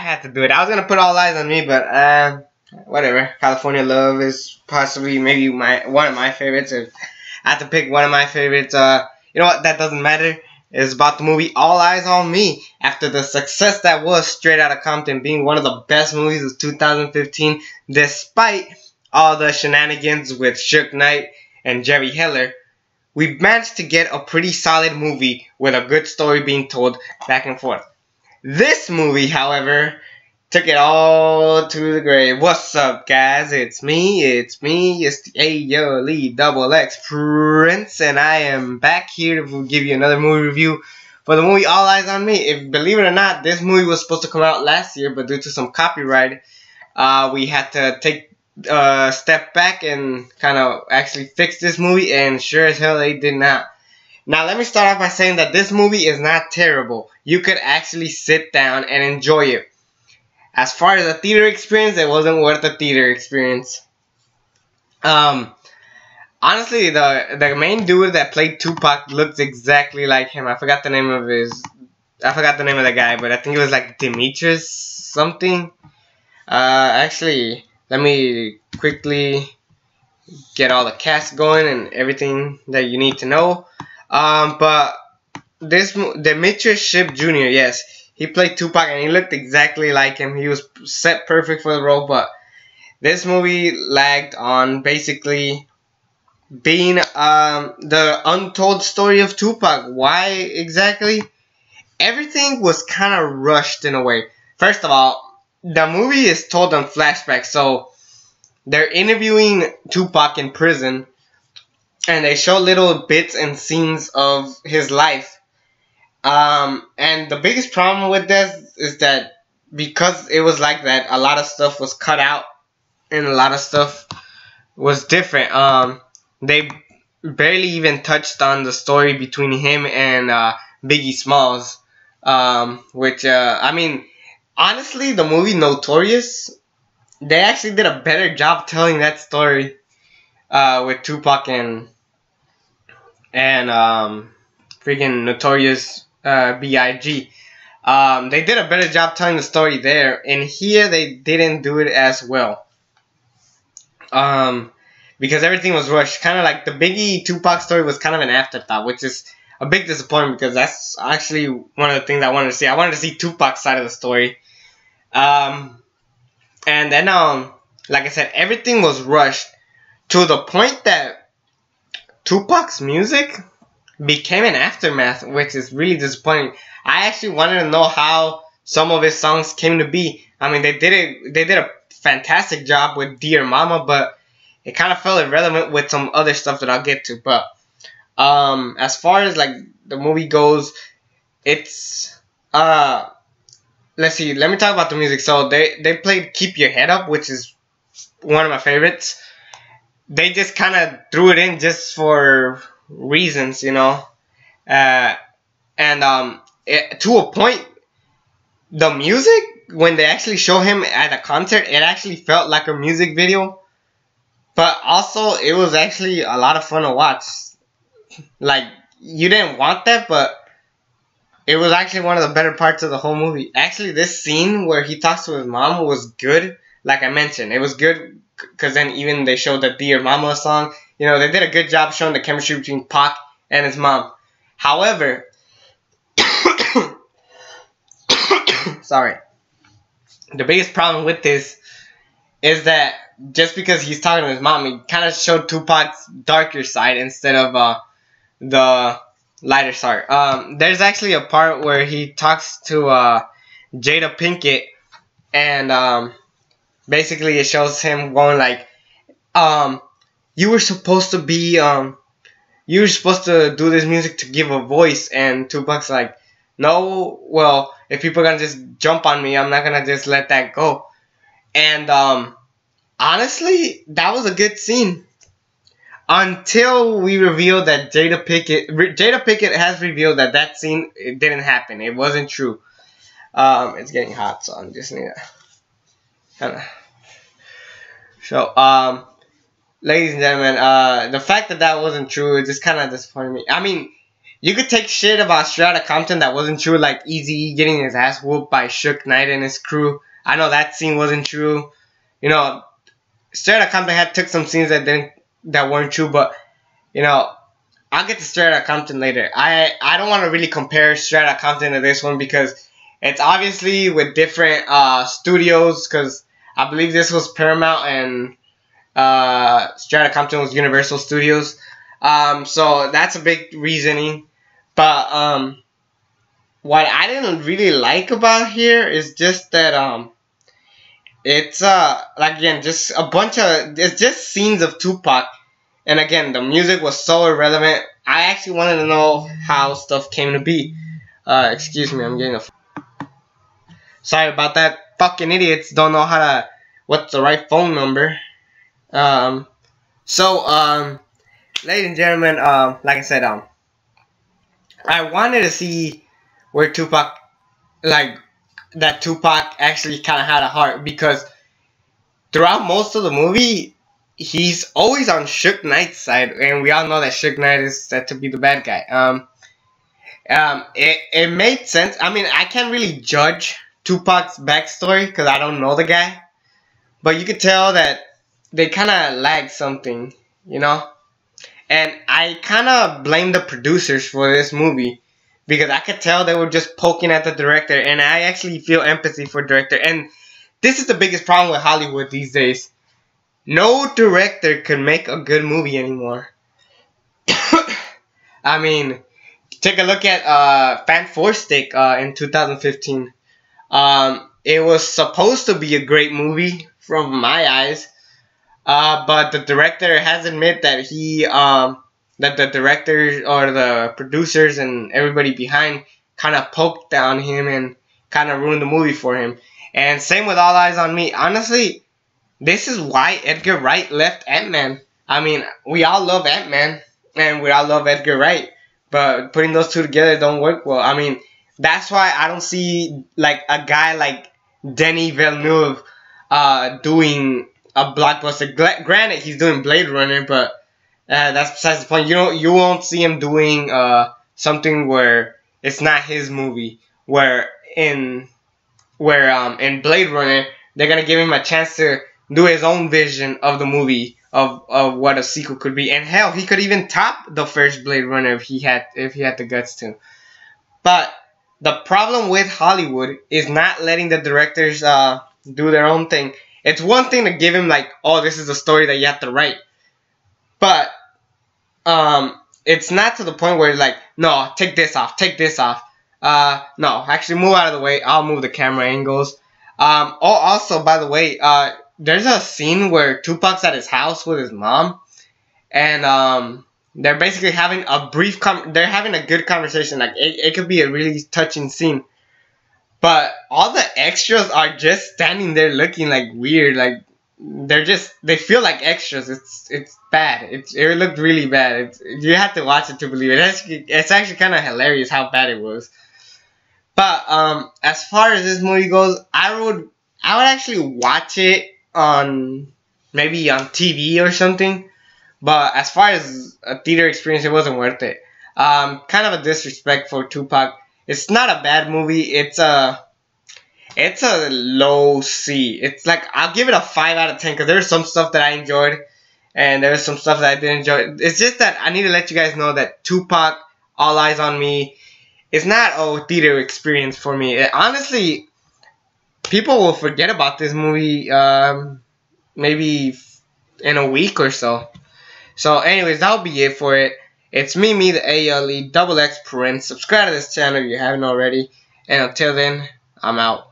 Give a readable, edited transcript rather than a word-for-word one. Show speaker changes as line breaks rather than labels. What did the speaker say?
had to do it. I was gonna put All Eyes on Me, but whatever. California Love is possibly maybe one of my favorites. If I had to pick one of my favorites, you know what? That doesn't matter. It's about the movie All Eyes on Me. After the success that was Straight Outta Compton being one of the best movies of 2015, despite all the shenanigans with Suge Knight and Jerry Heller, we managed to get a pretty solid movie with a good story being told back and forth. This movie, however, took it all to the grave. What's up, guys? It's me, it's the AYEZ Prince, and I am back here to give you another movie review for the movie All Eyes on Me. If, believe it or not, this movie was supposed to come out last year, but due to some copyright, we had to take a step back and kind of actually fix this movie, and sure as hell they did not. Now, let me start off by saying that this movie is not terrible. You could actually sit down and enjoy it. As far as a theater experience, it wasn't worth a theater experience. Honestly, the main dude that played Tupac looks exactly like him. I forgot the name of the guy, but I think it was like Demetrius something. Actually, let me quickly get all the cast going and everything that you need to know. But this Demetrius Shipp Jr., yes, he played Tupac and he looked exactly like him. He was set perfect for the role, but this movie lagged on basically being the untold story of Tupac. Why exactly? Everything was kind of rushed in a way. First of all, the movie is told on flashback, so they're interviewing Tupac in prison, and they show little bits and scenes of his life. And the biggest problem with this is that because it was like that, a lot of stuff was cut out and a lot of stuff was different. They barely even touched on the story between him and Biggie Smalls, which I mean, honestly, the movie Notorious, they actually did a better job telling that story with Tupac and freaking Notorious B.I.G. They did a better job telling the story there, and here they didn't do it as well. Because everything was rushed. Kind of like the Biggie Tupac story was kind of an afterthought, which is a big disappointment because that's actually one of the things I wanted to see. I wanted to see Tupac's side of the story. And then, like I said, everything was rushed to the point that Tupac's music became an aftermath, which is really disappointing. I actually wanted to know how some of his songs came to be. I mean, they did a fantastic job with Dear Mama, but it kind of felt irrelevant with some other stuff that I'll get to. But as far as like the movie goes, it's let's see. Let me talk about the music. So they played "Keep Your Head Up," which is one of my favorites. They just kind of threw it in just for reasons, you know, to a point. The music, when they actually show him at a concert, it actually felt like a music video, but also it was actually a lot of fun to watch. Like, you didn't want that, but it was actually one of the better parts of the whole movie. Actually, this scene where he talks to his mom was good. Like I mentioned, it was good because then even they showed the Dear Mama song. You know, they did a good job showing the chemistry between Pac and his mom. However, sorry, the biggest problem with this is that just because he's talking to his mom, he kind of showed Tupac's darker side instead of the lighter side. There's actually a part where he talks to Jada Pinkett, and basically it shows him going like, you were supposed to be, you were supposed to do this music to give a voice, and Tupac's like, no, well, if people are gonna just jump on me, I'm not gonna just let that go. And honestly, that was a good scene. Until we revealed that Jada Pinkett has revealed that that scene, it didn't happen. It wasn't true. It's getting hot, so I'm just need to kind of. So, ladies and gentlemen, the fact that that wasn't true, it just kind of disappointed me. I mean, you could take shit about straight outta Compton that wasn't true, like Eazy getting his ass whooped by Suge Knight and his crew. I know that scene wasn't true. You know, straight outta Compton took some scenes that weren't true, but you know, I'll get to Straight Outta Compton later. I don't want to really compare Straight Outta Compton to this one because it's obviously with different studios, because I believe this was Paramount and Straight Outta Compton was Universal Studios. So that's a big reasoning. But what I didn't really like about here is just that it's like, again, just a bunch of, it's just scenes of Tupac. And again, the music was so irrelevant. I actually wanted to know how stuff came to be. Excuse me, I'm getting a... Sorry about that. Fucking idiots don't know how to... What's the right phone number. Ladies and gentlemen, like I said, I wanted to see where Tupac... Like, that Tupac actually kind of had a heart. Because throughout most of the movie, he's always on Suge Knight's side, and we all know that Suge Knight is said to be the bad guy. It made sense. I mean, I can't really judge Tupac's backstory because I don't know the guy, but you could tell that they kind of lacked something, you know. And I kind of blame the producers for this movie because I could tell they were just poking at the director, and I actually feel empathy for the director. And this is the biggest problem with Hollywood these days. No director can make a good movie anymore. I mean, take a look at Fantastic in 2015. It was supposed to be a great movie from my eyes, but the director has admitted that that the directors or the producers and everybody behind kind of poked on him and kind of ruined the movie for him. And same with All Eyez on Me. Honestly, this is why Edgar Wright left Ant-Man. I mean, we all love Ant-Man, and we all love Edgar Wright, but putting those two together don't work well. I mean, that's why I don't see, like, a guy like Denis Villeneuve doing a blockbuster. Granted, he's doing Blade Runner, but that's besides the point. You won't see him doing something where it's not his movie. Where in Blade Runner, they're gonna give him a chance to do his own vision of the movie of what a sequel could be, and hell, he could even top the first Blade Runner if he had the guts to. But the problem with Hollywood is not letting the directors do their own thing. It's one thing to give him, like, oh, this is a story that you have to write, but it's not to the point where, like, no, take this off. No, actually move out of the way. I'll move the camera angles. Also, by the way, there's a scene where Tupac's at his house with his mom, and they're basically having a brief they're having a good conversation. Like, it could be a really touching scene, but all the extras are just standing there looking like weird. Like, they feel like extras. It's bad. It looked really bad. You have to watch it to believe it. It's actually kind of hilarious how bad it was. But as far as this movie goes, I would actually watch it maybe on TV or something. But as far as a theater experience, it wasn't worth it. Kind of a disrespect for Tupac. It's not a bad movie. It's a low C. It's like, I'll give it a 5 out of 10 because there's some stuff that I enjoyed and there's some stuff that I didn't enjoy. It's just that I need to let you guys know that Tupac, All Eyez on Me, is not a theater experience for me. Honestly, people will forget about this movie maybe in a week or so. So anyways, that'll be it for it. It's me, the ALE, double X Prince. Subscribe to this channel if you haven't already. And until then, I'm out.